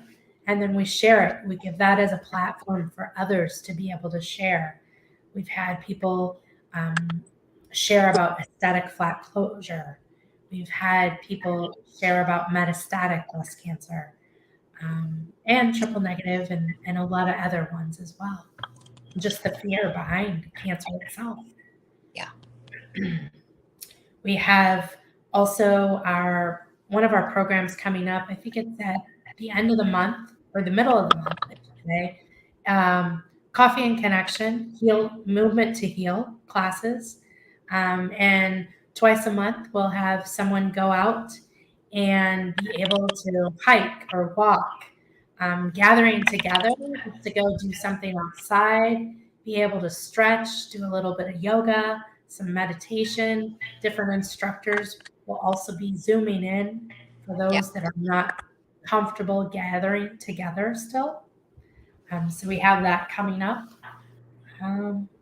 Speaker 1: And then we share it. We give that as a platform for others to be able to share. We've had people share about aesthetic flat closure. We've had people share about metastatic breast cancer, and triple negative, and a lot of other ones as well. Just the fear behind cancer itself.
Speaker 2: Yeah.
Speaker 1: We have also one of our programs coming up. I think it's at the end of the month or the middle of the month, I should say. Coffee and Connection, Heal Movement to Heal classes. And twice a month, we'll have someone go out and be able to hike or walk, gathering together just to go do something outside, be able to stretch, do a little bit of yoga, some meditation. Different instructors will also be zooming in for
Speaker 2: Yeah.
Speaker 1: those that are not comfortable gathering together still. So we have that coming up.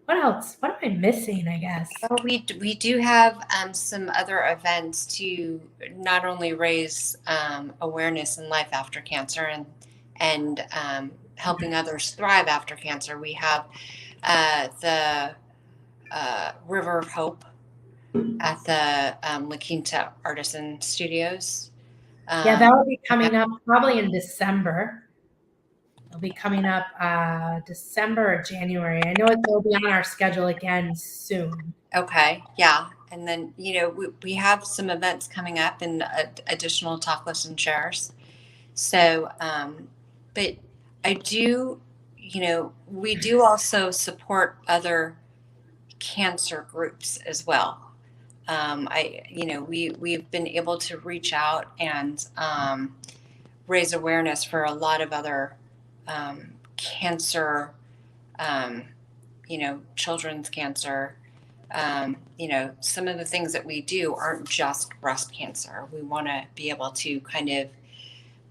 Speaker 1: What else? What am I missing, I guess?
Speaker 2: Well, we do have some other events to not only raise awareness in life after cancer and helping others thrive after cancer. We have the River of Hope at the La Quinta Artisan Studios.
Speaker 1: Yeah, that will be coming up probably in December. It'll be coming up December or January. I know it will be on our schedule again soon.
Speaker 2: Okay, yeah. And then, we have some events coming up and additional talk, listen, shares. So, but I do, we do also support other cancer groups as well. We've been able to reach out and raise awareness for a lot of other cancer, children's cancer. Some of the things that we do aren't just breast cancer. We want to be able to kind of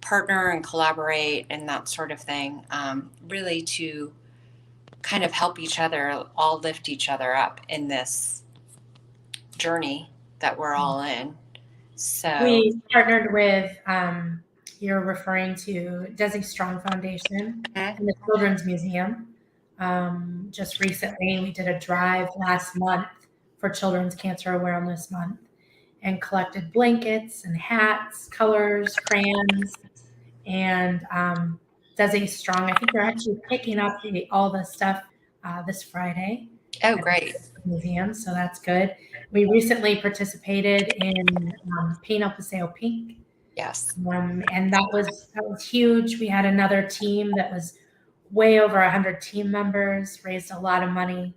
Speaker 2: partner and collaborate and that sort of thing, really to kind of help each other, all lift each other up in this journey that we're all in. So
Speaker 1: we partnered with, you're referring to Desi Strong Foundation and the Children's Museum. Just recently, we did a drive last month for Children's Cancer Awareness Month and collected blankets and hats, colors, crayons, and Desi Strong. I think they're actually picking up all the stuff this Friday.
Speaker 2: Oh, great.
Speaker 1: Museum, so that's good. We recently participated in Paint El Paseo Pink.
Speaker 2: Yes.
Speaker 1: And that was huge. We had another team that was way over 100 team members, raised a lot of money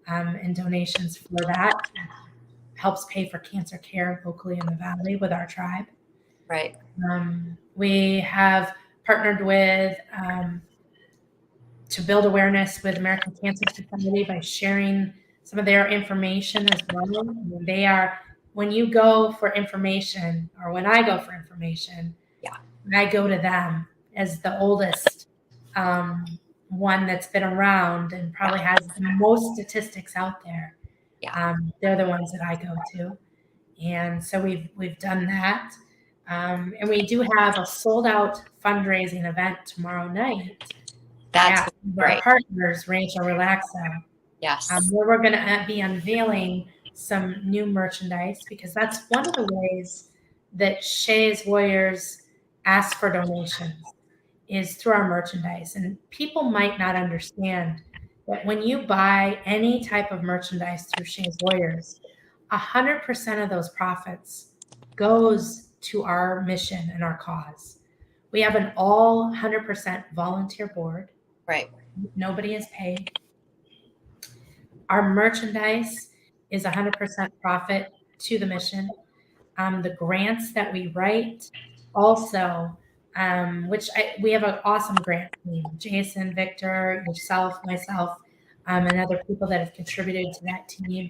Speaker 1: and donations for that. Helps pay for cancer care locally in the Valley with our tribe.
Speaker 2: Right.
Speaker 1: We have partnered with to build awareness with American Cancer Society by sharing some of their information as well. I mean, when you go for information, or when I go for information,
Speaker 2: yeah,
Speaker 1: I go to them as the oldest one that's been around and probably has the most statistics out there.
Speaker 2: Yeah.
Speaker 1: They're the ones that I go to, and so we've done that, and we do have a sold out fundraising event tomorrow night.
Speaker 2: That's great.
Speaker 1: Our partners, Rancho Relaxo.
Speaker 2: Yes.
Speaker 1: Where we're going to be unveiling some new merchandise, because that's one of the ways that Shay's Warriors ask for donations is through our merchandise. And people might not understand that when you buy any type of merchandise through Shay's Warriors, 100% of those profits goes to our mission and our cause. We have an all 100% volunteer board.
Speaker 2: Right.
Speaker 1: Nobody is paid. Our merchandise is 100% profit to the mission. The grants that we write also, we have an awesome grant team. Jason, Victor, yourself, myself, and other people that have contributed to that team.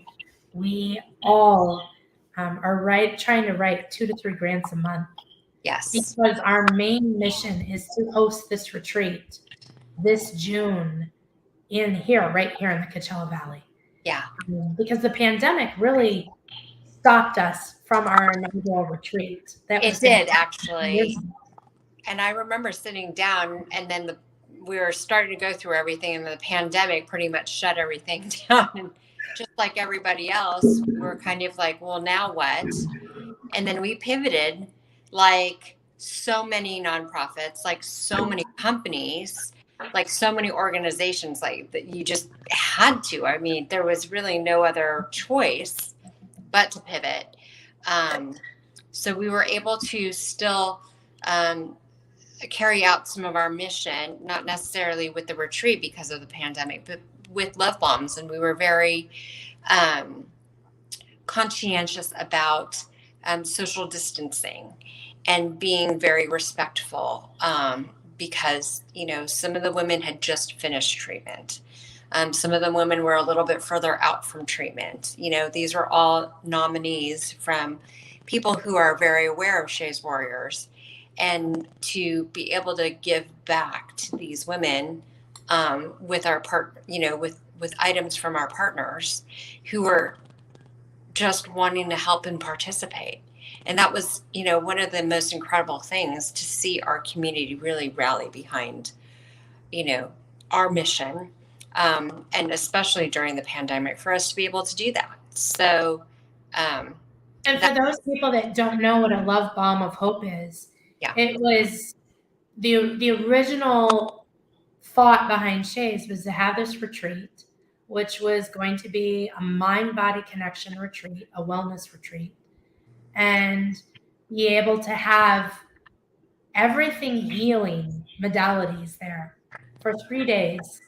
Speaker 1: We all are trying to write 2 to 3 grants a month.
Speaker 2: Yes.
Speaker 1: Because our main mission is to host this retreat this June right here in the Coachella Valley.
Speaker 2: Yeah.
Speaker 1: Because the pandemic really stopped us from our inaugural retreat. That
Speaker 2: It
Speaker 1: was going to
Speaker 2: did
Speaker 1: happen years
Speaker 2: actually.
Speaker 1: ago.
Speaker 2: And I remember sitting down, and then we were starting to go through everything, and the pandemic pretty much shut everything down. And just like everybody else, we were kind of like, well, now what? And then we pivoted, like so many nonprofits, like so many companies, like so many organizations, like that you just had to. I mean, there was really no other choice but to pivot. Um, so we were able to still um, carry out some of our mission, not necessarily with the retreat because of the pandemic, but with love bombs. And we were very um, conscientious about social distancing and being very respectful, because, some of the women had just finished treatment. Some of the women were a little bit further out from treatment. These were all nominees from people who are very aware of Shay's Warriors. And to be able to give back to these women with our with items from our partners who were just wanting to help and participate. And that was, one of the most incredible things, to see our community really rally behind, you know, our mission. And especially during the pandemic, for us to be able to do that. So, um,
Speaker 1: And for
Speaker 2: that,
Speaker 1: those people that don't know what a love bomb of hope is,
Speaker 2: yeah,
Speaker 1: it was the original thought behind Shays was to have this retreat, which was going to be a mind body connection retreat, a wellness retreat, and be able to have everything healing modalities there for 3 days,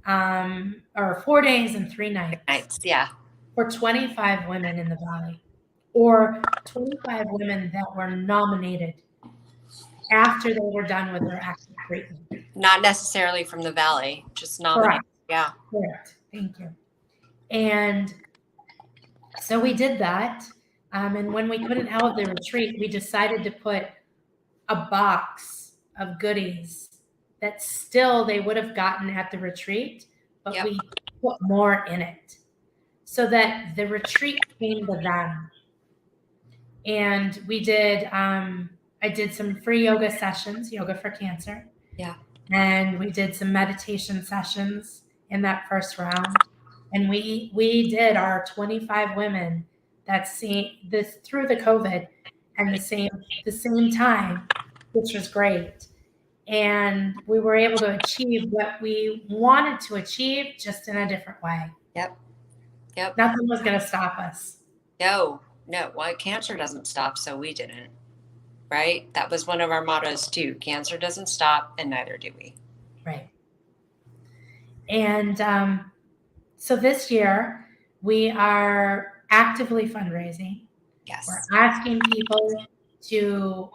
Speaker 1: or 4 days and 3 nights
Speaker 2: nights, yeah.
Speaker 1: for 25 women in the valley, or 25 women that were nominated after they were done with their active treatment.
Speaker 2: Not necessarily from the valley, just nominated.
Speaker 1: Correct.
Speaker 2: Yeah.
Speaker 1: Correct. Thank you. And so we did that. And when we couldn't have the retreat, we decided to put a box of goodies that still they would have gotten at the retreat, but
Speaker 2: Yep.
Speaker 1: we put more in it so that the retreat came to them. And we did, I did some free yoga sessions, yoga for cancer.
Speaker 2: Yeah.
Speaker 1: And we did some meditation sessions in that first round. And we did our 25 women that see this through the COVID and the same time, which was great. And we were able to achieve what we wanted to achieve, just in a different way.
Speaker 2: Yep. Yep.
Speaker 1: Nothing was going to stop us.
Speaker 2: No, no. Well, cancer doesn't stop, so we didn't. Right? That was one of our mottos too. Cancer doesn't stop, and neither do we.
Speaker 1: Right. And so this year, we are actively fundraising.
Speaker 2: Yes.
Speaker 1: We're asking people to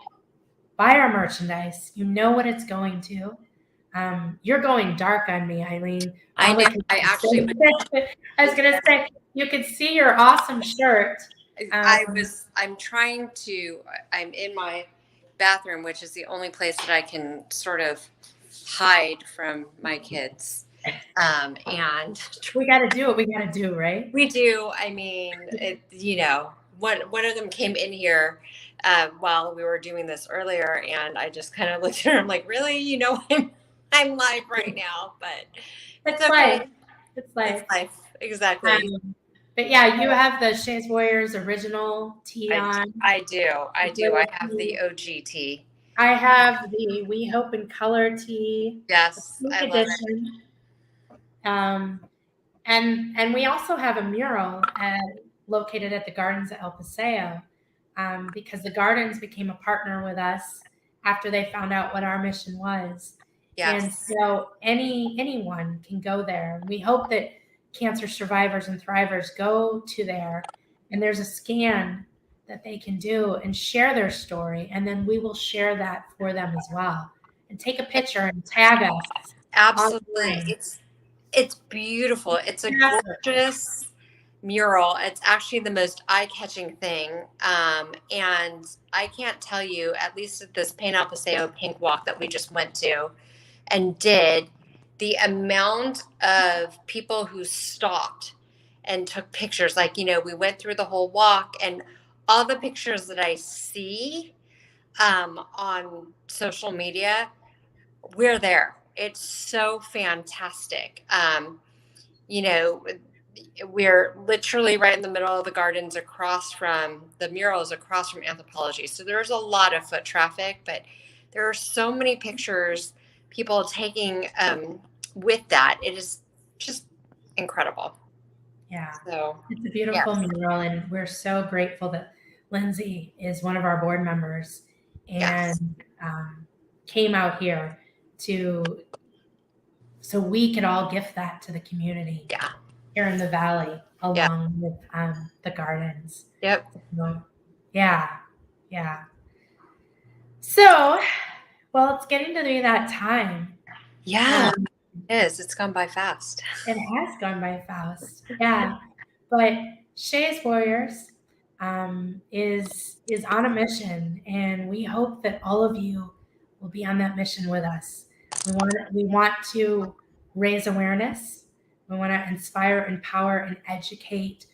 Speaker 1: buy our merchandise. You know what it's going to. You're going dark on me, Eileen.
Speaker 2: I know. I actually.
Speaker 1: I was going to say, you could see your awesome shirt.
Speaker 2: I'm trying to. I'm in my bathroom, which is the only place that I can sort of hide from my kids. And
Speaker 1: we got to do what we got to do, right?
Speaker 2: We do. I mean, one of them came in here while we were doing this earlier, and I just kind of looked at her. I'm like, really? I'm live right now, but
Speaker 1: it's okay. Life. It's life.
Speaker 2: It's life. Exactly.
Speaker 1: But yeah, you have the Shay's Warriors original tee on.
Speaker 2: I do. I have the OG tee.
Speaker 1: I have the We Hope in Color tee.
Speaker 2: Yes, I love
Speaker 1: it. And we also have a mural located at the Gardens at El Paseo, because the Gardens became a partner with us after they found out what our mission was. Yes. And so anyone can go there. We hope that cancer survivors and thrivers go to there, and there's a scan that they can do and share their story, and then we will share that for them as well, and take a picture and tag us.
Speaker 2: Absolutely. It's beautiful. It's a gorgeous mural. It's actually the most eye-catching thing. And I can't tell you, at least at this Paint Al Paseo Pink Walk that we just went to and did, the amount of people who stopped and took pictures. Like, we went through the whole walk, and all the pictures that I see on social media, we're there. It's so fantastic. You know, we're literally right in the middle of the gardens, across from the murals, across from anthropology. So there's a lot of foot traffic, but there are so many pictures people taking with that. It is just incredible.
Speaker 1: Yeah,
Speaker 2: So,
Speaker 1: it's a beautiful
Speaker 2: yes,
Speaker 1: mural, and we're so grateful that Lindsay is one of our board members
Speaker 2: yes,
Speaker 1: and came out here to so we could all gift that to the community
Speaker 2: yeah,
Speaker 1: here in the valley,
Speaker 2: yeah,
Speaker 1: along with the gardens.
Speaker 2: yep,
Speaker 1: So, yeah, yeah. So, well, it's getting to be that time.
Speaker 2: yeah.
Speaker 1: Um,
Speaker 2: It is. It's gone by fast.
Speaker 1: it has gone by fast. Yeah. But Shay's Warriors is on a mission, and we hope that all of you will be on that mission with us. We want to raise awareness. We want to inspire, empower, and educate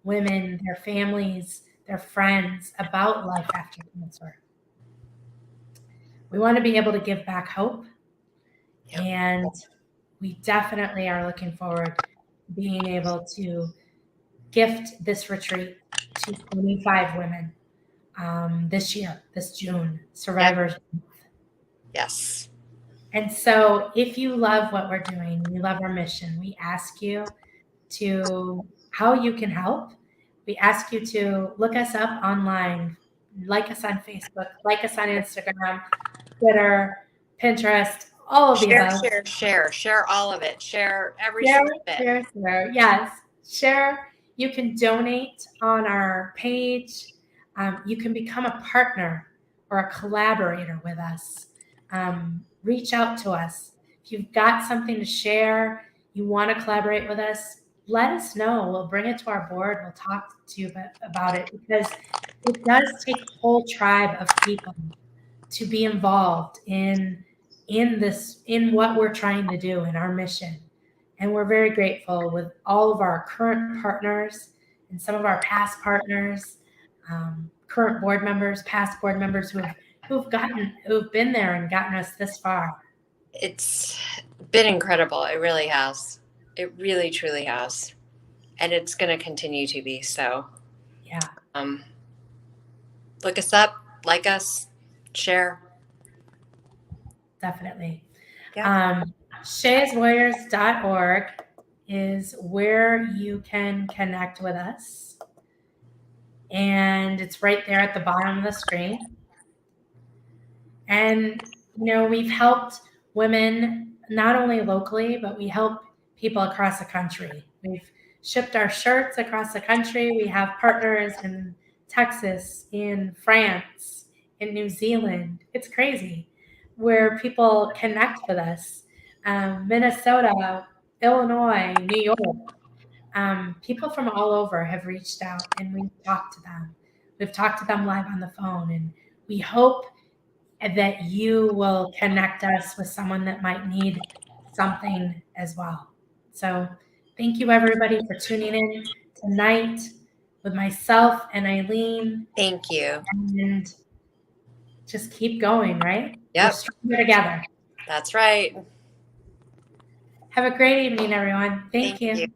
Speaker 1: women, their families, their friends about life after cancer. We want to be able to give back hope,
Speaker 2: Yep.
Speaker 1: and we definitely are looking forward to being able to gift this retreat to 25 women this year, this June,
Speaker 2: Yep.
Speaker 1: Survivors.
Speaker 2: Yes.
Speaker 1: And so, if you love what we're doing, you love our mission, we ask you to how you can help. We ask you to look us up online, like us on Facebook, like us on Instagram, Twitter, Pinterest, all of the
Speaker 2: Share,
Speaker 1: above.
Speaker 2: share all of it. Share every
Speaker 1: Share,
Speaker 2: single bit.
Speaker 1: share. Yes, share. You can donate on our page. You can become a partner or a collaborator with us. Reach out to us. If you've got something to share, you want to collaborate with us, let us know. We'll bring it to our board. We'll talk to you about it, because it does take a whole tribe of people to be involved in what we're trying to do in our mission. And we're very grateful with all of our current partners and some of our past partners, current board members, past board members who've been there and gotten us this far.
Speaker 2: It's been incredible. It really has. It really, truly has. And it's going to continue to be. So,
Speaker 1: Yeah,
Speaker 2: look us up, like us, share.
Speaker 1: definitely.
Speaker 2: Yeah.
Speaker 1: Shayswarriors.org is where you can connect with us. And it's right there at the bottom of the screen. And, we've helped women not only locally, but we help people across the country. We've shipped our shirts across the country. We have partners in Texas, in France, in New Zealand. It's crazy where people connect with us. Minnesota, Illinois, New York. People from all over have reached out, and we've talked to them. We've talked to them live on the phone, and we hope that you will connect us with someone that might need something as well. So, thank you everybody for tuning in tonight with myself and Eileen.
Speaker 2: Thank you.
Speaker 1: And just keep going, right? We're
Speaker 2: Yep.
Speaker 1: stronger together.
Speaker 2: That's right.
Speaker 1: Have a great evening, everyone. Thank you.
Speaker 2: You.